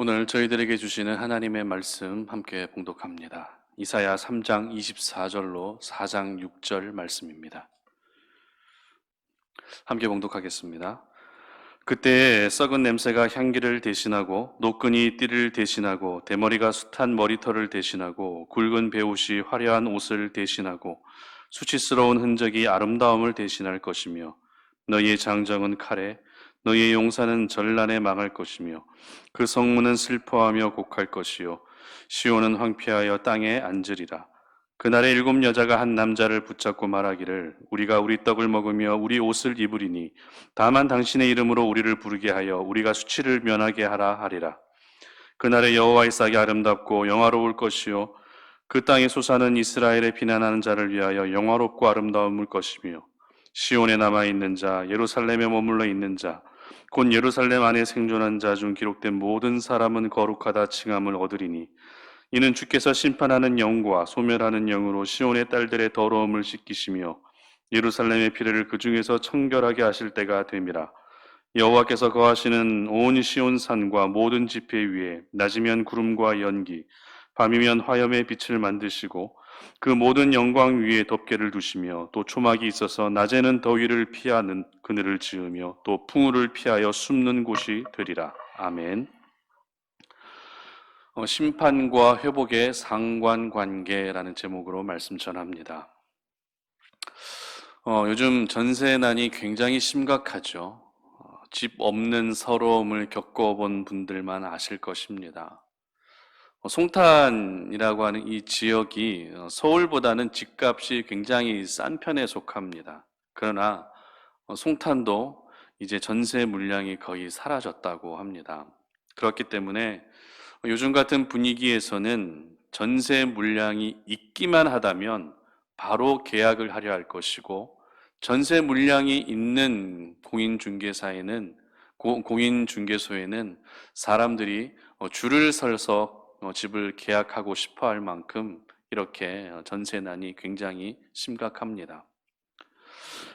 오늘 저희들에게 주시는 하나님의 말씀 함께 봉독합니다. 이사야 3장 24절로 4장 6절 말씀입니다. 함께 봉독하겠습니다. 그때에 썩은 냄새가 향기를 대신하고 노끈이 띠를 대신하고 대머리가 숱한 머리털을 대신하고 굵은 베옷이 화려한 옷을 대신하고 수치스러운 흔적이 아름다움을 대신할 것이며 너희의 장정은 칼에 너희의 용사는 전란에 망할 것이며 그 성문은 슬퍼하며 곡할 것이요 시온은 황폐하여 땅에 앉으리라. 그날에 7여자가 한 남자를 붙잡고 말하기를 우리가 우리 떡을 먹으며 우리 옷을 입으리니 다만 당신의 이름으로 우리를 부르게 하여 우리가 수치를 면하게 하라 하리라. 그날에 여호와의 싹이 아름답고 영화로울 것이요 그 땅에 솟아는 이스라엘의 피난하는 자를 위하여 영화롭고 아름다움을 것이며 시온에 남아있는 자 예루살렘에 머물러 있는 자 곧 예루살렘 안에 생존한 자 중 기록된 모든 사람은 거룩하다 칭함을 얻으리니 이는 주께서 심판하는 영과 소멸하는 영으로 시온의 딸들의 더러움을 씻기시며 예루살렘의 피를 그 중에서 청결하게 하실 때가 됨이라. 여호와께서 거하시는 온 시온 산과 모든 지폐 위에 낮이면 구름과 연기 밤이면 화염의 빛을 만드시고 그 모든 영광 위에 덮개를 두시며 또 초막이 있어서 낮에는 더위를 피하는 그늘을 지으며 또 풍우를 피하여 숨는 곳이 되리라. 아멘. 심판과 회복의 상관관계라는 제목으로 말씀 전합니다. 요즘 전세난이 굉장히 심각하죠. 집 없는 서러움을 겪어본 분들만 아실 것입니다. 송탄이라고 하는 이 지역이 서울보다는 집값이 굉장히 싼 편에 속합니다. 그러나 송탄도 이제 전세 물량이 거의 사라졌다고 합니다. 그렇기 때문에 요즘 같은 분위기에서는 전세 물량이 있기만 하다면 바로 계약을 하려 할 것이고 전세 물량이 있는 공인중개소에는 사람들이 줄을 서서 집을 계약하고 싶어 할 만큼 이렇게 전세난이 굉장히 심각합니다.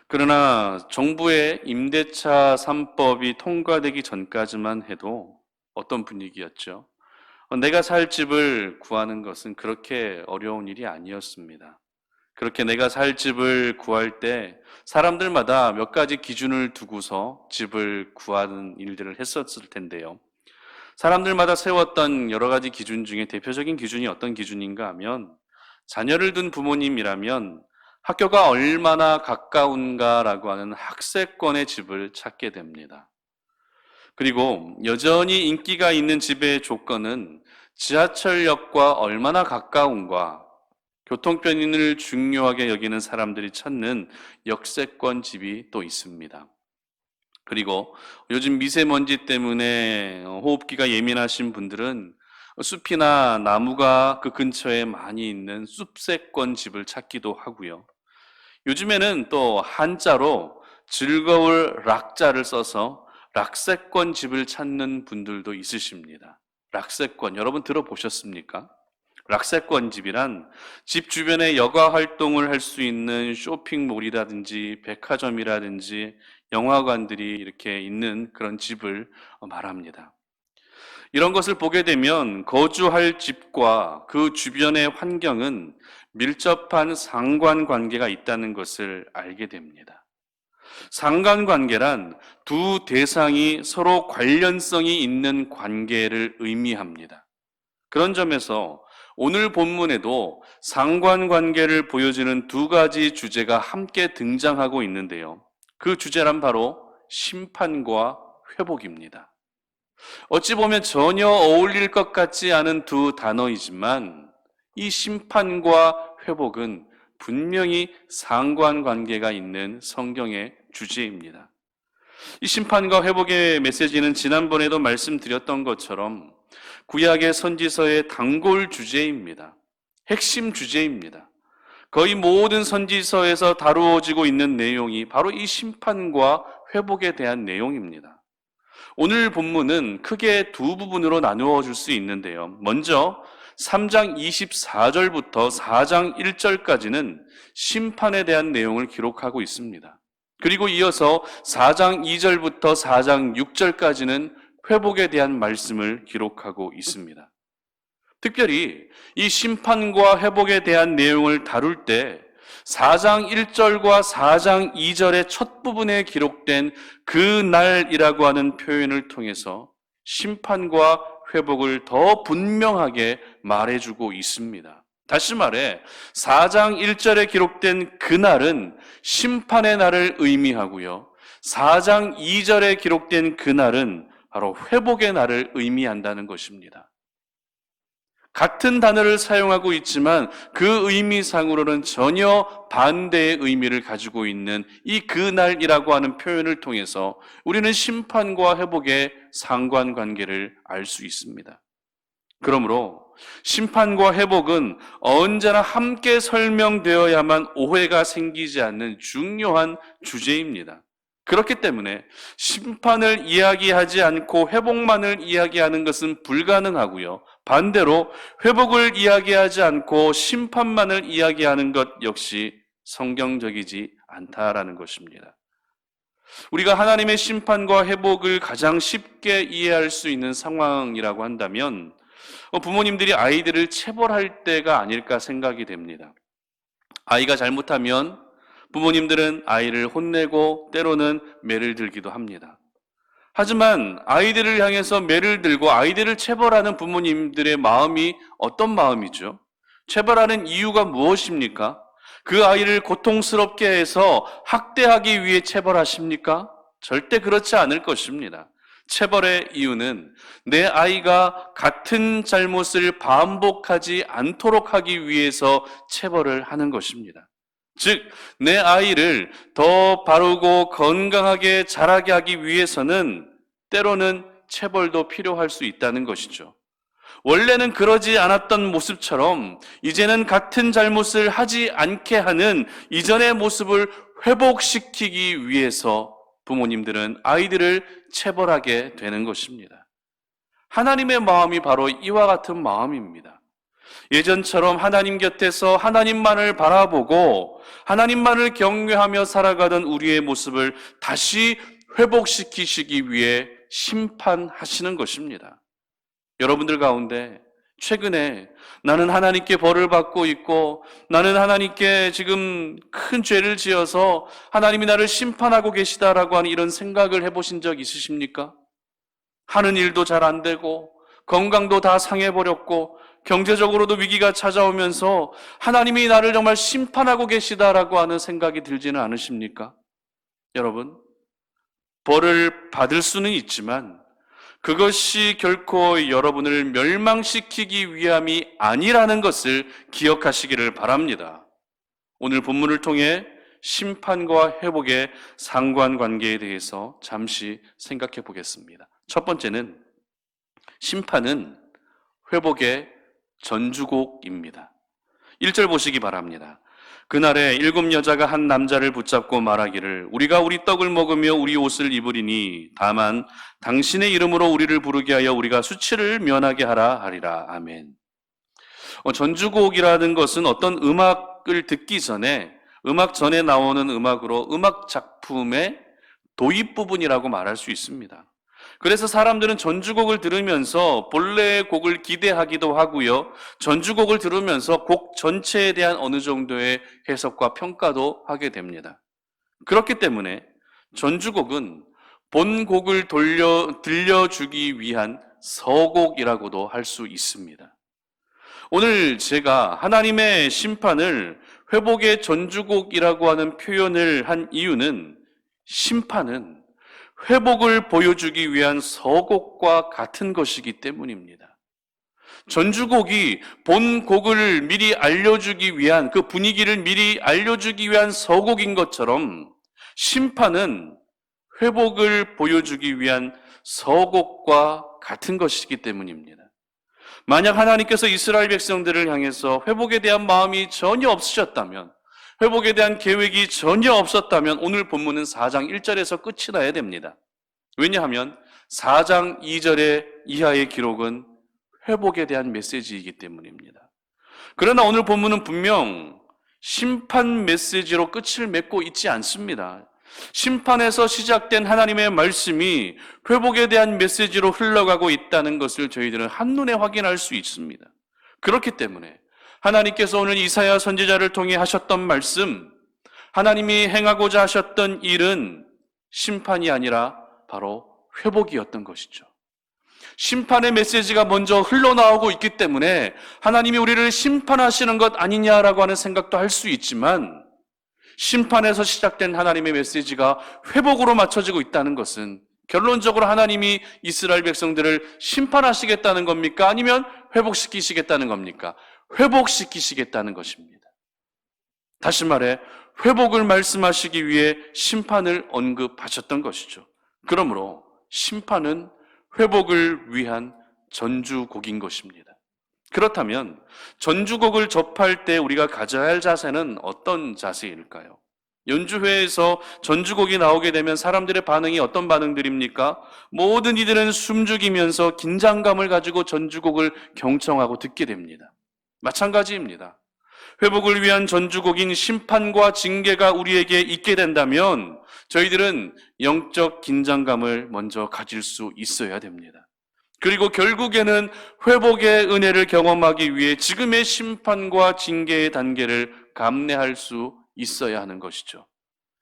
그러나 정부의 임대차 3법이 통과되기 전까지만 해도 어떤 분위기였죠? 내가 살 집을 구하는 것은 그렇게 어려운 일이 아니었습니다. 그렇게 내가 살 집을 구할 때 사람들마다 몇 가지 기준을 두고서 집을 구하는 일들을 했었을 텐데요. 사람들마다 세웠던 여러 가지 기준 중에 대표적인 기준이 어떤 기준인가 하면 자녀를 둔 부모님이라면 학교가 얼마나 가까운가라고 하는 학세권의 집을 찾게 됩니다. 그리고 여전히 인기가 있는 집의 조건은 지하철역과 얼마나 가까운가, 교통편을 중요하게 여기는 사람들이 찾는 역세권 집이 또 있습니다. 그리고 요즘 미세먼지 때문에 호흡기가 예민하신 분들은 숲이나 나무가 그 근처에 많이 있는 숲세권 집을 찾기도 하고요. 요즘에는 또 한자로 즐거울 락자를 써서 락세권 집을 찾는 분들도 있으십니다. 락세권 여러분 들어보셨습니까? 락세권 집이란 집 주변에 여가 활동을 할 수 있는 쇼핑몰이라든지 백화점이라든지 영화관들이 이렇게 있는 그런 집을 말합니다. 이런 것을 보게 되면 거주할 집과 그 주변의 환경은 밀접한 상관관계가 있다는 것을 알게 됩니다. 상관관계란 두 대상이 서로 관련성이 있는 관계를 의미합니다. 그런 점에서 오늘 본문에도 상관관계를 보여주는 두 가지 주제가 함께 등장하고 있는데요. 그 주제란 바로 심판과 회복입니다. 어찌 보면 전혀 어울릴 것 같지 않은 두 단어이지만 이 심판과 회복은 분명히 상관관계가 있는 성경의 주제입니다. 이 심판과 회복의 메시지는 지난번에도 말씀드렸던 것처럼 구약의 선지서의 단골 주제입니다. 핵심 주제입니다. 거의 모든 선지서에서 다루어지고 있는 내용이 바로 이 심판과 회복에 대한 내용입니다. 오늘 본문은 크게 두 부분으로 나누어 줄 수 있는데요. 먼저 3장 24절부터 4장 1절까지는 심판에 대한 내용을 기록하고 있습니다. 그리고 이어서 4장 2절부터 4장 6절까지는 회복에 대한 말씀을 기록하고 있습니다. 특별히 이 심판과 회복에 대한 내용을 다룰 때 4장 1절과 4장 2절의 첫 부분에 기록된 그 날이라고 하는 표현을 통해서 심판과 회복을 더 분명하게 말해주고 있습니다. 다시 말해 4장 1절에 기록된 그 날은 심판의 날을 의미하고요. 4장 2절에 기록된 그 날은 바로 회복의 날을 의미한다는 것입니다. 같은 단어를 사용하고 있지만 그 의미상으로는 전혀 반대의 의미를 가지고 있는 이 그날이라고 하는 표현을 통해서 우리는 심판과 회복의 상관관계를 알 수 있습니다. 그러므로 심판과 회복은 언제나 함께 설명되어야만 오해가 생기지 않는 중요한 주제입니다. 그렇기 때문에 심판을 이야기하지 않고 회복만을 이야기하는 것은 불가능하고요. 반대로 회복을 이야기하지 않고 심판만을 이야기하는 것 역시 성경적이지 않다라는 것입니다. 우리가 하나님의 심판과 회복을 가장 쉽게 이해할 수 있는 상황이라고 한다면 부모님들이 아이들을 체벌할 때가 아닐까 생각이 됩니다. 아이가 잘못하면 부모님들은 아이를 혼내고 때로는 매를 들기도 합니다. 하지만 아이들을 향해서 매를 들고 아이들을 체벌하는 부모님들의 마음이 어떤 마음이죠? 체벌하는 이유가 무엇입니까? 그 아이를 고통스럽게 해서 학대하기 위해 체벌하십니까? 절대 그렇지 않을 것입니다. 체벌의 이유는 내 아이가 같은 잘못을 반복하지 않도록 하기 위해서 체벌을 하는 것입니다. 즉, 내 아이를 더 바르고 건강하게 자라게 하기 위해서는 때로는 체벌도 필요할 수 있다는 것이죠. 원래는 그러지 않았던 모습처럼 이제는 같은 잘못을 하지 않게 하는 이전의 모습을 회복시키기 위해서 부모님들은 아이들을 체벌하게 되는 것입니다. 하나님의 마음이 바로 이와 같은 마음입니다. 예전처럼 하나님 곁에서 하나님만을 바라보고 하나님만을 경외하며 살아가던 우리의 모습을 다시 회복시키시기 위해 심판하시는 것입니다. 여러분들 가운데 최근에 나는 하나님께 벌을 받고 있고 나는 하나님께 지금 큰 죄를 지어서 하나님이 나를 심판하고 계시다라고 하는 이런 생각을 해보신 적 있으십니까? 하는 일도 잘 안 되고 건강도 다 상해버렸고 경제적으로도 위기가 찾아오면서 하나님이 나를 정말 심판하고 계시다라고 하는 생각이 들지는 않으십니까? 여러분, 벌을 받을 수는 있지만 그것이 결코 여러분을 멸망시키기 위함이 아니라는 것을 기억하시기를 바랍니다. 오늘 본문을 통해 심판과 회복의 상관관계에 대해서 잠시 생각해 보겠습니다. 첫 번째는 심판은 회복의 전주곡입니다. 1절 보시기 바랍니다. 그날에 7 여자가 한 남자를 붙잡고 말하기를 우리가 우리 떡을 먹으며 우리 옷을 입으리니 다만 당신의 이름으로 우리를 부르게 하여 우리가 수치를 면하게 하라 하리라. 아멘. 전주곡이라는 것은 어떤 음악을 듣기 전에 음악 전에 나오는 음악으로 음악 작품의 도입 부분이라고 말할 수 있습니다. 그래서 사람들은 전주곡을 들으면서 본래의 곡을 기대하기도 하고요. 전주곡을 들으면서 곡 전체에 대한 어느 정도의 해석과 평가도 하게 됩니다. 그렇기 때문에 전주곡은 본 곡을 들려주기 위한 서곡이라고도 할 수 있습니다. 오늘 제가 하나님의 심판을 회복의 전주곡이라고 하는 표현을 한 이유는 심판은 회복을 보여주기 위한 서곡과 같은 것이기 때문입니다. 전주곡이 본 곡을 미리 알려주기 위한 그 분위기를 미리 알려주기 위한 서곡인 것처럼 심판은 회복을 보여주기 위한 서곡과 같은 것이기 때문입니다. 만약 하나님께서 이스라엘 백성들을 향해서 회복에 대한 마음이 전혀 없으셨다면 회복에 대한 계획이 전혀 없었다면 오늘 본문은 4장 1절에서 끝이 나야 됩니다. 왜냐하면 4장 2절의 이하의 기록은 회복에 대한 메시지이기 때문입니다. 그러나 오늘 본문은 분명 심판 메시지로 끝을 맺고 있지 않습니다. 심판에서 시작된 하나님의 말씀이 회복에 대한 메시지로 흘러가고 있다는 것을 저희들은 한눈에 확인할 수 있습니다. 그렇기 때문에 하나님께서 오늘 이사야 선지자를 통해 하셨던 말씀, 하나님이 행하고자 하셨던 일은 심판이 아니라 바로 회복이었던 것이죠. 심판의 메시지가 먼저 흘러나오고 있기 때문에 하나님이 우리를 심판하시는 것 아니냐라고 하는 생각도 할 수 있지만, 심판에서 시작된 하나님의 메시지가 회복으로 맞춰지고 있다는 것은 결론적으로 하나님이 이스라엘 백성들을 심판하시겠다는 겁니까? 아니면 회복시키시겠다는 겁니까? 회복시키시겠다는 것입니다. 다시 말해 회복을 말씀하시기 위해 심판을 언급하셨던 것이죠. 그러므로 심판은 회복을 위한 전주곡인 것입니다. 그렇다면 전주곡을 접할 때 우리가 가져야 할 자세는 어떤 자세일까요? 연주회에서 전주곡이 나오게 되면 사람들의 반응이 어떤 반응들입니까? 모든 이들은 숨죽이면서 긴장감을 가지고 전주곡을 경청하고 듣게 됩니다. 마찬가지입니다. 회복을 위한 전주곡인 심판과 징계가 우리에게 있게 된다면 저희들은 영적 긴장감을 먼저 가질 수 있어야 됩니다. 그리고 결국에는 회복의 은혜를 경험하기 위해 지금의 심판과 징계의 단계를 감내할 수 있어야 하는 것이죠.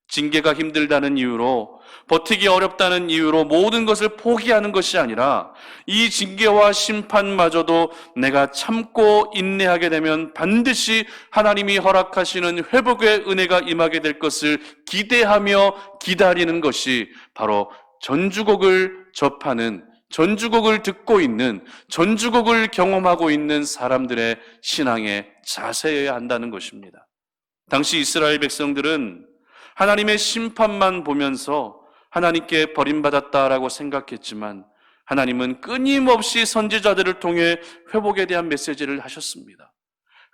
징계가 힘들다는 이유로, 버티기 어렵다는 이유로 모든 것을 포기하는 것이 아니라 이 징계와 심판마저도 내가 참고 인내하게 되면 반드시 하나님이 허락하시는 회복의 은혜가 임하게 될 것을 기대하며 기다리는 것이 바로 전주곡을 접하는, 전주곡을 듣고 있는, 전주곡을 경험하고 있는 사람들의 신앙의 자세여야 한다는 것입니다. 당시 이스라엘 백성들은 하나님의 심판만 보면서 하나님께 버림받았다라고 생각했지만 하나님은 끊임없이 선지자들을 통해 회복에 대한 메시지를 하셨습니다.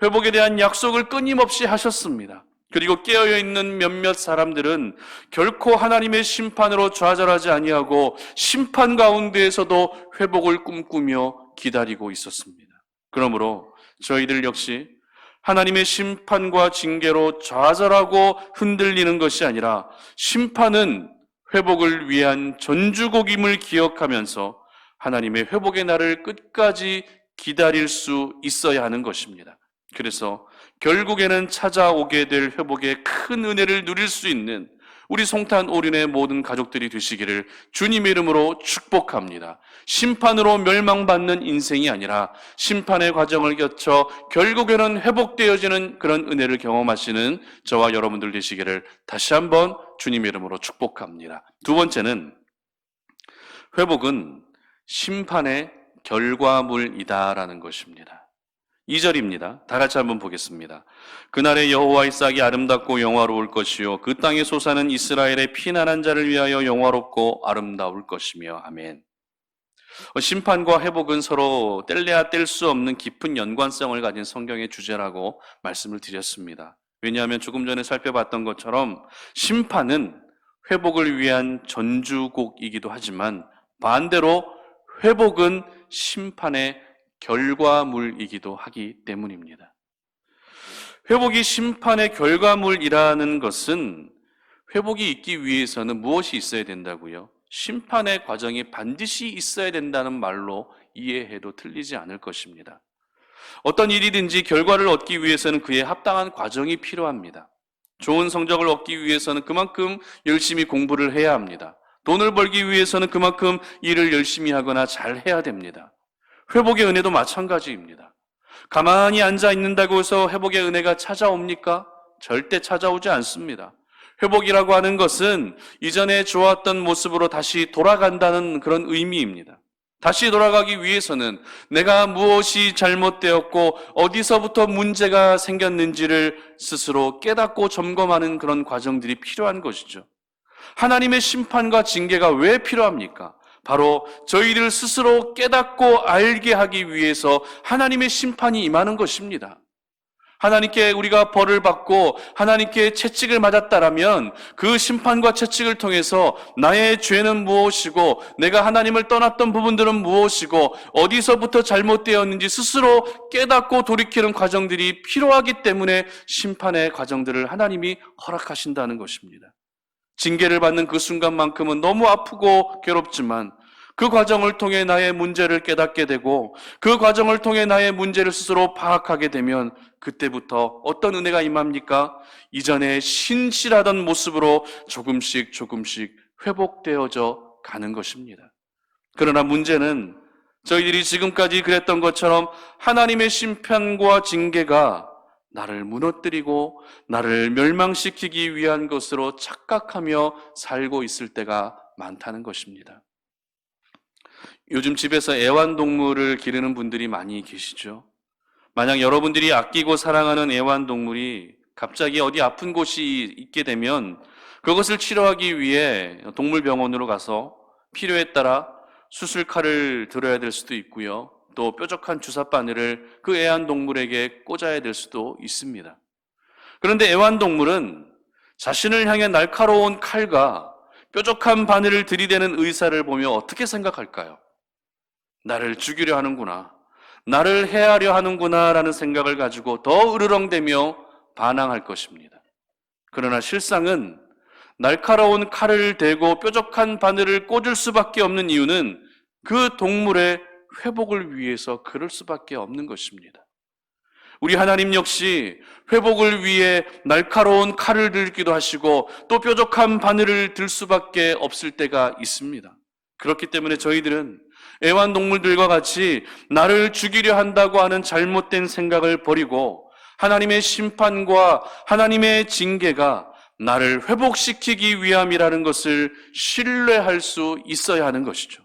회복에 대한 약속을 끊임없이 하셨습니다. 그리고 깨어있는 몇몇 사람들은 결코 하나님의 심판으로 좌절하지 아니하고 심판 가운데에서도 회복을 꿈꾸며 기다리고 있었습니다. 그러므로 저희들 역시 하나님의 심판과 징계로 좌절하고 흔들리는 것이 아니라 심판은 회복을 위한 전주곡임을 기억하면서 하나님의 회복의 날을 끝까지 기다릴 수 있어야 하는 것입니다. 그래서 결국에는 찾아오게 될 회복의 큰 은혜를 누릴 수 있는 우리 송탄 오륜의 모든 가족들이 되시기를 주님의 이름으로 축복합니다. 심판으로 멸망받는 인생이 아니라 심판의 과정을 거쳐 결국에는 회복되어지는 그런 은혜를 경험하시는 저와 여러분들 되시기를 다시 한번 주님의 이름으로 축복합니다. 두 번째는 회복은 심판의 결과물이다라는 것입니다. 2절입니다. 다 같이 한번 보겠습니다. 그날에 여호와의 싹이 아름답고 영화로울 것이요 그 땅의 소사는 이스라엘의 피난한 자를 위하여 영화롭고 아름다울 것이며. 아멘. 심판과 회복은 서로 뗄래야 뗄 수 없는 깊은 연관성을 가진 성경의 주제라고 말씀을 드렸습니다. 왜냐하면 조금 전에 살펴봤던 것처럼 심판은 회복을 위한 전주곡이기도 하지만 반대로 회복은 심판의 결과물이기도 하기 때문입니다. 회복이 심판의 결과물이라는 것은 회복이 있기 위해서는 무엇이 있어야 된다고요? 심판의 과정이 반드시 있어야 된다는 말로 이해해도 틀리지 않을 것입니다. 어떤 일이든지 결과를 얻기 위해서는 그에 합당한 과정이 필요합니다. 좋은 성적을 얻기 위해서는 그만큼 열심히 공부를 해야 합니다. 돈을 벌기 위해서는 그만큼 일을 열심히 하거나 잘 해야 됩니다. 회복의 은혜도 마찬가지입니다. 가만히 앉아 있는다고 해서 회복의 은혜가 찾아옵니까? 절대 찾아오지 않습니다. 회복이라고 하는 것은 이전에 좋았던 모습으로 다시 돌아간다는 그런 의미입니다. 다시 돌아가기 위해서는 내가 무엇이 잘못되었고 어디서부터 문제가 생겼는지를 스스로 깨닫고 점검하는 그런 과정들이 필요한 것이죠. 하나님의 심판과 징계가 왜 필요합니까? 바로 저희들 스스로 깨닫고 알게 하기 위해서 하나님의 심판이 임하는 것입니다. 하나님께 우리가 벌을 받고 하나님께 채찍을 맞았다라면 그 심판과 채찍을 통해서 나의 죄는 무엇이고 내가 하나님을 떠났던 부분들은 무엇이고 어디서부터 잘못되었는지 스스로 깨닫고 돌이키는 과정들이 필요하기 때문에 심판의 과정들을 하나님이 허락하신다는 것입니다. 징계를 받는 그 순간만큼은 너무 아프고 괴롭지만 그 과정을 통해 나의 문제를 깨닫게 되고 그 과정을 통해 나의 문제를 스스로 파악하게 되면 그때부터 어떤 은혜가 임합니까? 이전에 신실하던 모습으로 조금씩 회복되어져 가는 것입니다. 그러나 문제는 저희들이 지금까지 그랬던 것처럼 하나님의 심판과 징계가 나를 무너뜨리고 나를 멸망시키기 위한 것으로 착각하며 살고 있을 때가 많다는 것입니다. 요즘 집에서 애완동물을 기르는 분들이 많이 계시죠. 만약 여러분들이 아끼고 사랑하는 애완동물이 갑자기 어디 아픈 곳이 있게 되면 그것을 치료하기 위해 동물병원으로 가서 필요에 따라 수술칼을 들어야 될 수도 있고요. 또 뾰족한 주사바늘을 그 애완동물에게 꽂아야 될 수도 있습니다. 그런데 애완동물은 자신을 향해 날카로운 칼과 뾰족한 바늘을 들이대는 의사를 보며 어떻게 생각할까요? 나를 죽이려 하는구나, 나를 해하려 하는구나 라는 생각을 가지고 더 으르렁대며 반항할 것입니다. 그러나 실상은 날카로운 칼을 대고 뾰족한 바늘을 꽂을 수밖에 없는 이유는 그 동물의 회복을 위해서 그럴 수밖에 없는 것입니다. 우리 하나님 역시 회복을 위해 날카로운 칼을 들기도 하시고 또 뾰족한 바늘을 들 수밖에 없을 때가 있습니다. 그렇기 때문에 저희들은 애완동물들과 같이 나를 죽이려 한다고 하는 잘못된 생각을 버리고 하나님의 심판과 하나님의 징계가 나를 회복시키기 위함이라는 것을 신뢰할 수 있어야 하는 것이죠.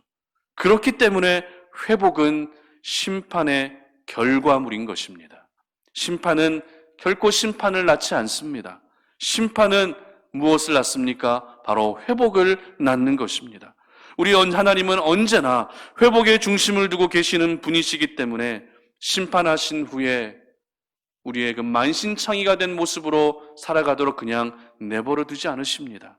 그렇기 때문에 회복은 심판의 결과물인 것입니다. 심판은 결코 심판을 낳지 않습니다. 심판은 무엇을 낳습니까? 바로 회복을 낳는 것입니다. 우리 하나님은 언제나 회복의 중심을 두고 계시는 분이시기 때문에 심판하신 후에 우리의 그 만신창이가 된 모습으로 살아가도록 그냥 내버려 두지 않으십니다.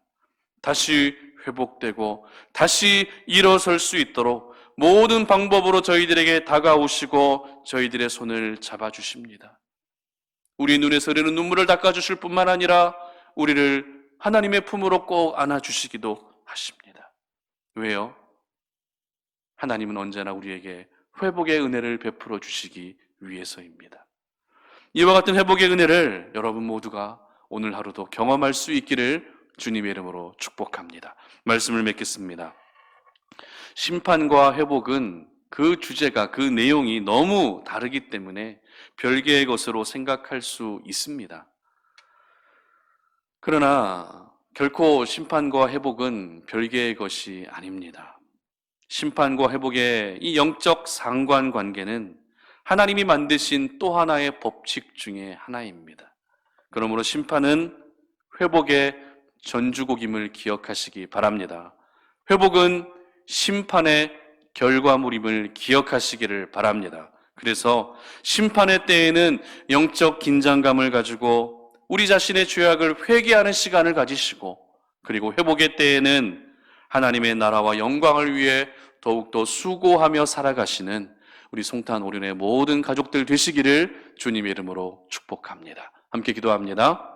다시 회복되고 다시 일어설 수 있도록 모든 방법으로 저희들에게 다가오시고 저희들의 손을 잡아주십니다. 우리 눈에서 흐르는 눈물을 닦아주실 뿐만 아니라 우리를 하나님의 품으로 꼭 안아주시기도 하십니다. 왜요? 하나님은 언제나 우리에게 회복의 은혜를 베풀어 주시기 위해서입니다. 이와 같은 회복의 은혜를 여러분 모두가 오늘 하루도 경험할 수 있기를 주님의 이름으로 축복합니다. 말씀을 맺겠습니다. 심판과 회복은 그 주제가, 그 내용이 너무 다르기 때문에 별개의 것으로 생각할 수 있습니다. 그러나 결코 심판과 회복은 별개의 것이 아닙니다. 심판과 회복의 이 영적 상관관계는 하나님이 만드신 또 하나의 법칙 중에 하나입니다. 그러므로 심판은 회복의 전주곡임을 기억하시기 바랍니다. 회복은 심판의 결과물임을 기억하시기를 바랍니다. 그래서 심판의 때에는 영적 긴장감을 가지고 우리 자신의 죄악을 회개하는 시간을 가지시고, 그리고 회복의 때에는 하나님의 나라와 영광을 위해 더욱더 수고하며 살아가시는 우리 송탄 오륜의 모든 가족들 되시기를 주님의 이름으로 축복합니다. 함께 기도합니다.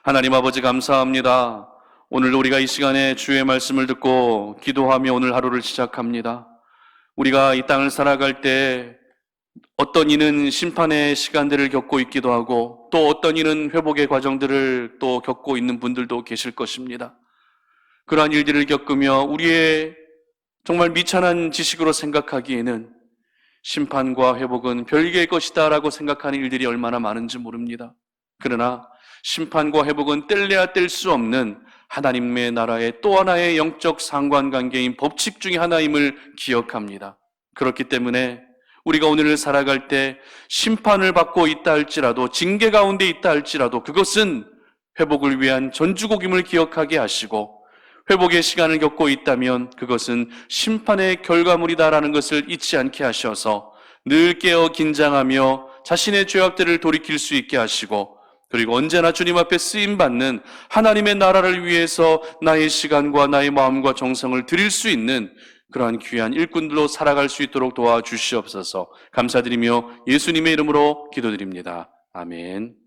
하나님 아버지 감사합니다. 오늘 우리가 이 시간에 주의 말씀을 듣고 기도하며 오늘 하루를 시작합니다. 우리가 이 땅을 살아갈 때 어떤 이는 심판의 시간들을 겪고 있기도 하고 또 어떤 이는 회복의 과정들을 또 겪고 있는 분들도 계실 것입니다. 그러한 일들을 겪으며 우리의 정말 미천한 지식으로 생각하기에는 심판과 회복은 별개의 것이다 라고 생각하는 일들이 얼마나 많은지 모릅니다. 그러나 심판과 회복은 뗄래야 뗄 수 없는 하나님의 나라의 또 하나의 영적 상관관계인 법칙 중에 하나임을 기억합니다. 그렇기 때문에 우리가 오늘을 살아갈 때 심판을 받고 있다 할지라도, 징계 가운데 있다 할지라도 그것은 회복을 위한 전주곡임을 기억하게 하시고, 회복의 시간을 겪고 있다면 그것은 심판의 결과물이다라는 것을 잊지 않게 하셔서 늘 깨어 긴장하며 자신의 죄악들을 돌이킬 수 있게 하시고, 그리고 언제나 주님 앞에 쓰임받는 하나님의 나라를 위해서 나의 시간과 나의 마음과 정성을 드릴 수 있는 그러한 귀한 일꾼들로 살아갈 수 있도록 도와주시옵소서. 감사드리며 예수님의 이름으로 기도드립니다. 아멘.